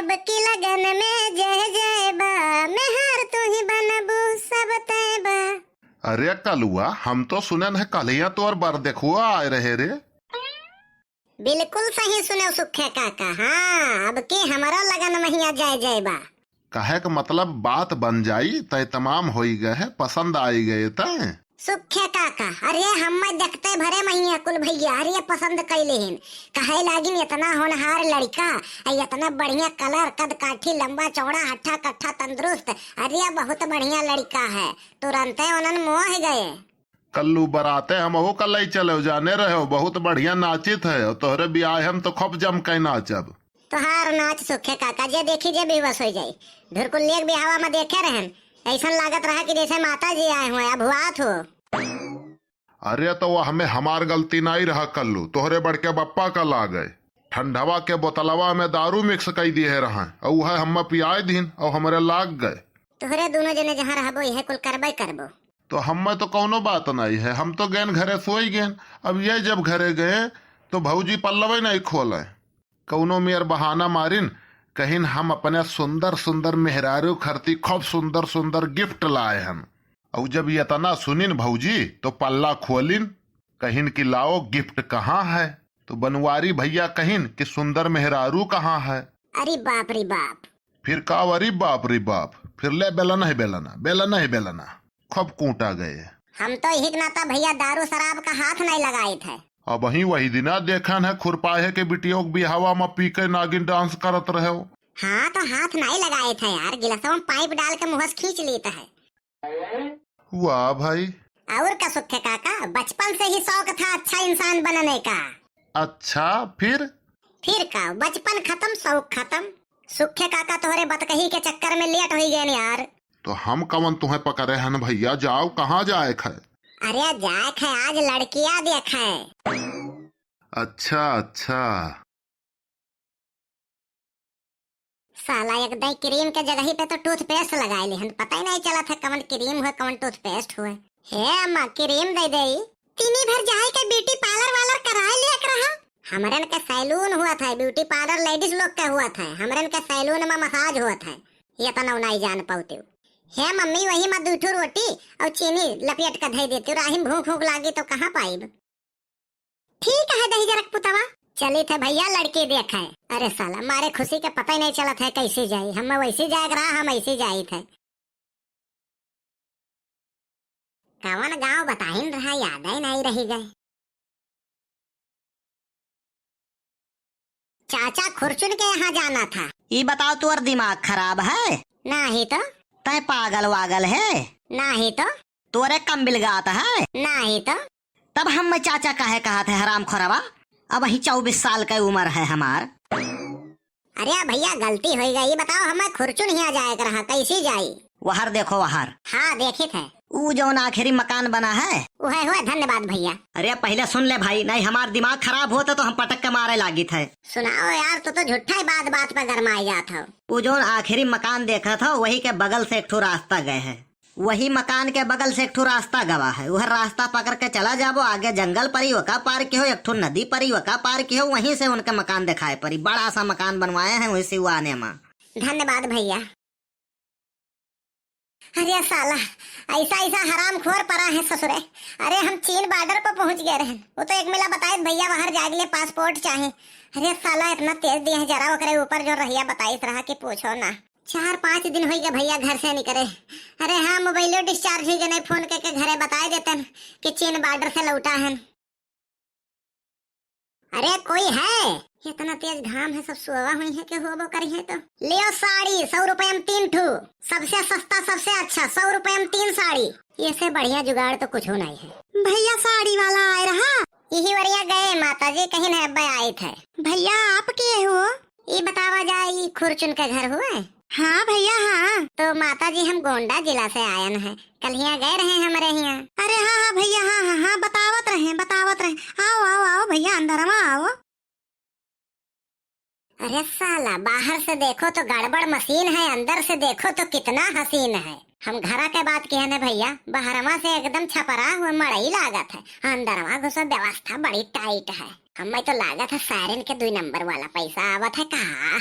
अब की लगन में जय जय बा, मेहर तू ही बनबू सब तय बा। अरे कलुआ, हम तो सुनन है कलिया तो और बर देखुआ आए रहे रे। बिल्कुल सही सुने सुखे काका। हाँ, अब की हमारा लगन महिया जय जय बा। कहे का मतलब बात बन जाई तय तमाम हो गए है, पसंद आई गए तय। सुखे काका, अरे हम देखते भरे महिया कुल भैया, अरे पसंद कैलेन। कहे लागिन इतना होनहार लड़का, इतना बढ़िया कलर, कद काठी, लंबा चौड़ा, हट्ठा कट्ठा, तंदुरुस्त, अरे बहुत बढ़िया लड़का है। तुरंत उन्होंने मोह गए। कल्लू बराते हम वो कल ही चले जाने रहे हो, बहुत बढ़िया नाचित है और तोहरे भी आए हम तो खूब जम के नाचब। तोहार नाच सुखे काका जे देखी जे बेबस हो जाई। धुरकुल्ली भी हवा में देखे रहन, ऐसा लागत रहा कि जैसे माता जी आए हुए अब हुआत हो। अरे तो वो हमें हमार गलती नहीं रहा कल्लू, तोहरे बड़के बप्पा कल आ गए। ठंडवा के बोतलवा में दारू मिक्स कर दिए रहा और वह हम पियाए दिन और हमारे लाग गए। तोहरे दोनों जने जहाँ रहबो यह कुल करबे करबो। तो हम तो कोनो बात नहीं है, हम तो गए घरे सोई गए। अब ये जब घरे गए तो भौजी पल्लवे नहीं खोले, कौनो मेयर बहाना मारिन कहीं हम अपने सुंदर सुंदर मेहरारू खरती खूब सुंदर सुंदर गिफ्ट लाए हम। और जब ये तना सुनिन भौजी तो पल्ला खोलिन, कहिन कि लाओ गिफ्ट कहाँ है, तो बनवारी भैया कहिन कि सुंदर मेहरारू कहाँ है। अरे बाप रे बाप। फिर का अरे बाप रे बाप, फिर ले बेलना है बेलना, बेलना है बेलना, खूब कूटा गए। हम तो यही नाता भैया दारू शराब का हाथ नहीं लगाए थे। अब वही दिना देखन है खुरपाहे के बिटियों भी हवा में पी के नागिन डांस करत रहे हो। हाँ तो हाथ नहीं लगाए थे यार, गिलासों में पाइप डाल के मुहस खींच लेता है। वाह भाई। और का सुखे काका, बचपन से ही शौक था अच्छा इंसान बनने का। अच्छा फिर का बचपन खत्म शौक खत्म। सुखे काका तोहरे बतकही के चक्कर में लेट हो गए यार। तो हम कवन तुम्हें पकड़े हैं भैया, जाओ कहाँ जाए खे। अरे जाए खे आज लड़कियां देखे। अच्छा अच्छा। साला एक दही क्रीम के जगह पे तो टूथपेस्ट लगाए लिहन, पता ही नहीं चला था कौन क्रीम हुआ कौन टूथपेस्ट हुआ। हे अम्मा क्रीम दे दे। तीनी भर जाए के ब्यूटी पार्लर वाला कराए ले रहा। हमरन का सैलून हुआ था, ब्यूटी पार्लर लेडीज लोग का हुआ था, हमरन का सैलून में मसाज हुआ था। ये तो नहीं जान पाते। हे मम्मी वही मत दूठू रोटी और चीनी लपेट कर धई देती, राही भूख भूख लागी तो कहाँ पाइब। ठीक है दही जरक पुतवा, चले थे भैया लड़के देखा है। अरे साला मारे खुशी के पता ही नहीं चला था कैसे जाई, हम वैसे जाए रहा, हम ऐसे जाए थे। कौन गांव बताइन रहा, याद ही नहीं रही गए। चाचा खुरचुन के यहाँ जाना था। ये बताओ तोर दिमाग खराब है? नहीं तो। तय पागल वागल है? नहीं तो। तोरे कम बिलगात है? नहीं तो। तब हम चाचा काहे कहा थे हराम खोरवा, अब ही 24 साल का उम्र है हमार। अरे भैया गलती हो गई, बताओ हमें खुरचुन यहाँ जाए रहा, कैसे जाई? वहार देखो वहार। हाँ देखे थे। वो जो आखिरी मकान बना है वह हुआ, धन्यवाद भैया। अरे पहले सुन ले भाई, नहीं हमार दिमाग खराब होता तो हम पटक के मारे लागी थे। सुनाओ यार, तो झूठा ही बात बात पर गरमाई जाता। वो जो आखिरी मकान देखा था वही के बगल से एक ठो रास्ता गए है, वही मकान के बगल से एक ठो रास्ता गवा है, वह रास्ता पकड़ के चला जाबो, आगे जंगल परी वका पार के हो, एक ठो नदी परी वका पार के हो, वहीं से उनके मकान दिखाए परी, बड़ा सा मकान बनवाए हैं वहीं से वो आने में। धन्यवाद भैया। अरे साला ऐसा ऐसा हराम खोर पड़ा है ससुरे। अरे हम चीन बॉर्डर पर पहुंच गए रहे, वो तो एक मिला बताए भैया बाहर जाए लिए पासपोर्ट चाहे। अरे साला इतना तेज दिया है, जरा ओकरे ऊपर जो रहिया बताई रहा कि पूछो ना। 4-5 दिन हो गए भैया घर से निकले। अरे हाँ मोबाइलो डिस्चार्ज हो गए, फोन करके घरे बताए देते कि चीन बॉर्डर से लौटा है। अरे कोई है? इतना तेज घाम है, सब सुवा हुई है कि होबो करी है तो लियो साड़ी 100 रुपए में 3 ठू, सबसे सस्ता सबसे अच्छा 100 रुपए में 3 साड़ी। ये से बढ़िया जुगाड़ तो कुछ हो नहीं है। भैया साड़ी वाला आए रहा, यही वरिया गए माता जी कहीं न अब्बा आए थे। भैया आप के हो? ये बतावा जाए खुरचुन के घर हुए? हाँ भैया हाँ। तो माता जी हम गोंडा जिला से आयन है, कल यहाँ गए रहे हमारे यहाँ। अरे हाँ हाँ भैया हाँ हाँ हाँ, बतावत रहे। आओ आओ आओ भैया अंदर में आओ। अरे साला बाहर से देखो तो गड़बड़ मशीन है, अंदर से देखो तो कितना हसीन है। हम घरा के बात किए न भैया, बाहरमा से एकदम छपरा हुआ मड़ई लागत है, अंदरवा घुसा व्यवस्था बड़ी टाइट है। हमें तो लागत है सायरन के 2 नंबर वाला पैसा आवत है कहा।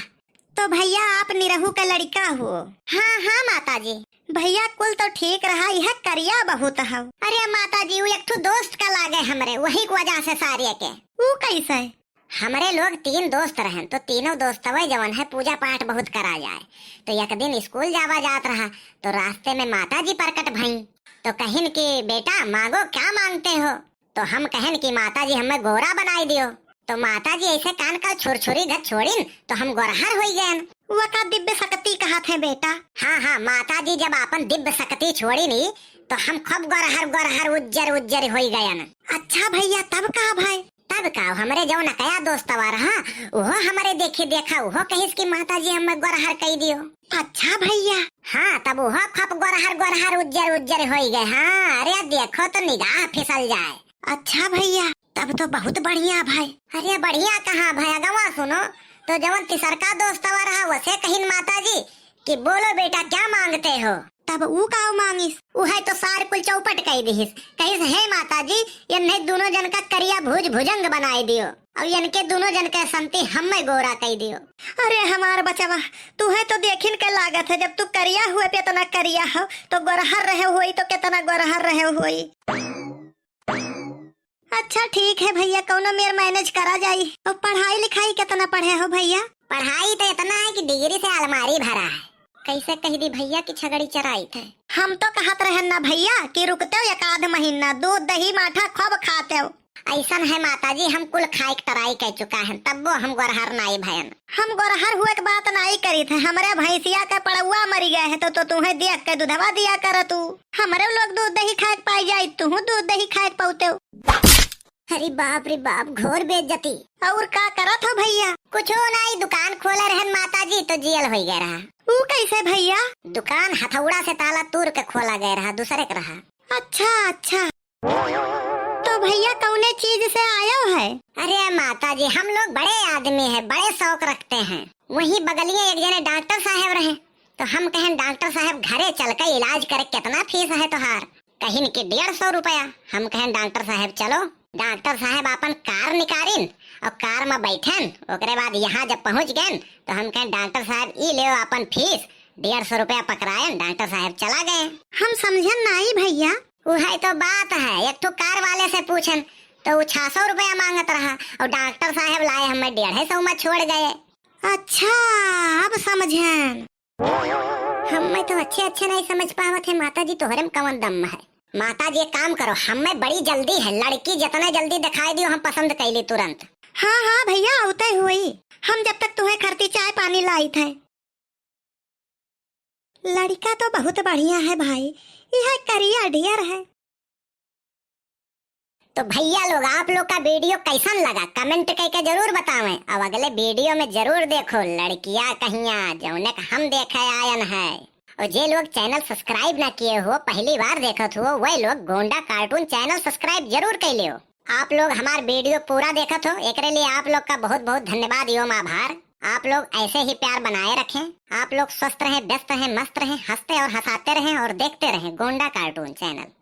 तो भैया आप निरहू का लड़का हो? हाँ हाँ माता जी। भैया कुल तो ठीक रहा, यह करिया बहुत है। अरे माता जी वो एक ठो दोस्त का लागे हमरे, वही की वजह से सारे के। वो कैसे? हमारे लोग 3 दोस्त रहन, तो तीनों दोस्त जवन है पूजा पाठ बहुत करा जाए। तो एक दिन स्कूल जावा जात रहा, तो रास्ते में माता जी प्रकट भई। तो कहिन कि बेटा मांगो क्या मांगते हो? तो हम कहन कि माता जी हमें गोरा बनाई दियो। तो माता जी ऐसे कान का छुरछुरी घर छोड़िन तो हम गोरहर हो गए। वो का दिव्य शक्ति कहा थे बेटा? हाँ हाँ माता जी जब अपन दिव्य शक्ति छोड़ी नी तो हम खूब गोरहर गोरहर उज्जर उज्जर हो गए। अच्छा भैया तब कहा भाई? तब का हमरे जो नया दोस्त रहा वो हमारे देखे देखा वो कहिस की माता जी हमें गोरहर कह दियो। अच्छा भैया। हाँ तब वो खूब गोरहर गोरहर उज्जर उज्जर हो गए। हाँ अरे देखो तो निगाह फिसल जाए। अच्छा भैया तब तो बहुत बढ़िया भाई। अरे बढ़िया कहाँ भाई, अगवा सुनो। तो जवन तीसरका दोस्त रहा वसे कहिन माता जी कि बोलो बेटा क्या मांगते हो? तब ऊ का मांगिस? ऊ है तो सार कुल चौपट कह दिहिस। कहिस हे माता जी इन्हें दोनों जन का करिया भुजंग बनाई दियो और इनके दोनों जन के संति हमें गोरा कह दियो। अरे हमार बचवा तू है तो देखिन के लागत है, जब तू करिया हुए पे इतना करिया हो तो गोरहर रहे हुई तो कितना गोरहर रहे हुई। अच्छा ठीक है भैया कौनो मेर मैनेज करा जाई। और पढ़ाई लिखाई कितना पढ़े हो भैया? पढ़ाई तो इतना है कि डिग्री से अलमारी भरा है। कैसे कह दी भैया की छगड़ी चराई थे? हम तो कहत रहे ना भैया कि रुकते हो 1 महीना, दूध दही माठा खूब खाते हो। ऐसा है माता जी हम कुल खाई टराई कह चुका है, तब वो हम गोरहर नाई भयन। हम गोरहर हुए के बात नहीं करी थे, हमारे भैंसिया का पड़ुआ मरी गए है तो तुम्हें देख के दूधवा दिया कर तू। हमारे लोग दूध दही खाए पाई जाये, तू दूध दही खाए पाते हो। अरे बाप रे बाप घोर बेइज्जती। और का करत हो भैया? कुछ नहीं, दुकान खोला रहन माता जी तो जेल हो गया रहा। वो कैसे भैया? दुकान हथौड़ा से ताला तोड़ के खोला गया रहा, दूसरे का रहा। अच्छा अच्छा तो भैया कौने चीज से आयो है? अरे माता जी हम लोग बड़े आदमी है, बड़े शौक रखते हैं। वही बगलिए एक जने डॉक्टर साहब रहे तो हम कहें डॉक्टर साहब घरे चल कर इलाज करे, कितना फीस है तुहार? कहीं कि 150 रुपया। हम कहें डॉक्टर साहब चलो। डॉक्टर साहब अपन कार निकारिन और कार में बैठन, ओकरे बाद यहाँ जब पहुँच गए तो हम कहें डॉक्टर साहब ई ले अपन फीस। 150 रुपया पकड़ायन, डॉक्टर साहब चला गए। हम समझन नहीं भैया। वही तो बात है, एक तो कार वाले से पूछन तो वो 600 रुपया मांगत रहा और डॉक्टर साहब लाए हमें 150 में छोड़ गए। अच्छा अब समझन। हमें तो अच्छे नहीं समझ पावत है माता जी, तोहरे में कौन दम है? माता जी एक काम करो, हमें बड़ी जल्दी है, लड़की जितना जल्दी दिखाई दियो हम पसंद कैली तुरंत। हाँ हाँ भैया आते हुई, हम जब तक तुम्हें खरती चाय पानी लाई थे। लड़का तो बहुत बढ़िया है भाई, यह करिया डियर है। तो भैया लोग आप लोग का वीडियो कैसन लगा कमेंट करके जरूर बतावें। अब अगले वीडियो में जरूर देखो लड़कियां कहिया जौने हम देखे आयन है। और जे लोग चैनल सब्सक्राइब ना किए हो, पहली बार देखत हो, वही लोग गोंडा कार्टून चैनल सब्सक्राइब जरूर कर लियो। आप लोग हमार वीडियो पूरा देखत हो, एकरे लिए आप लोग का बहुत बहुत धन्यवाद एवं आभार। आप लोग ऐसे ही प्यार बनाए रखें। आप लोग स्वस्थ रहें, व्यस्त रहें, मस्त रहें, हंसते और हंसाते रहें और देखते रहें गोंडा कार्टून चैनल।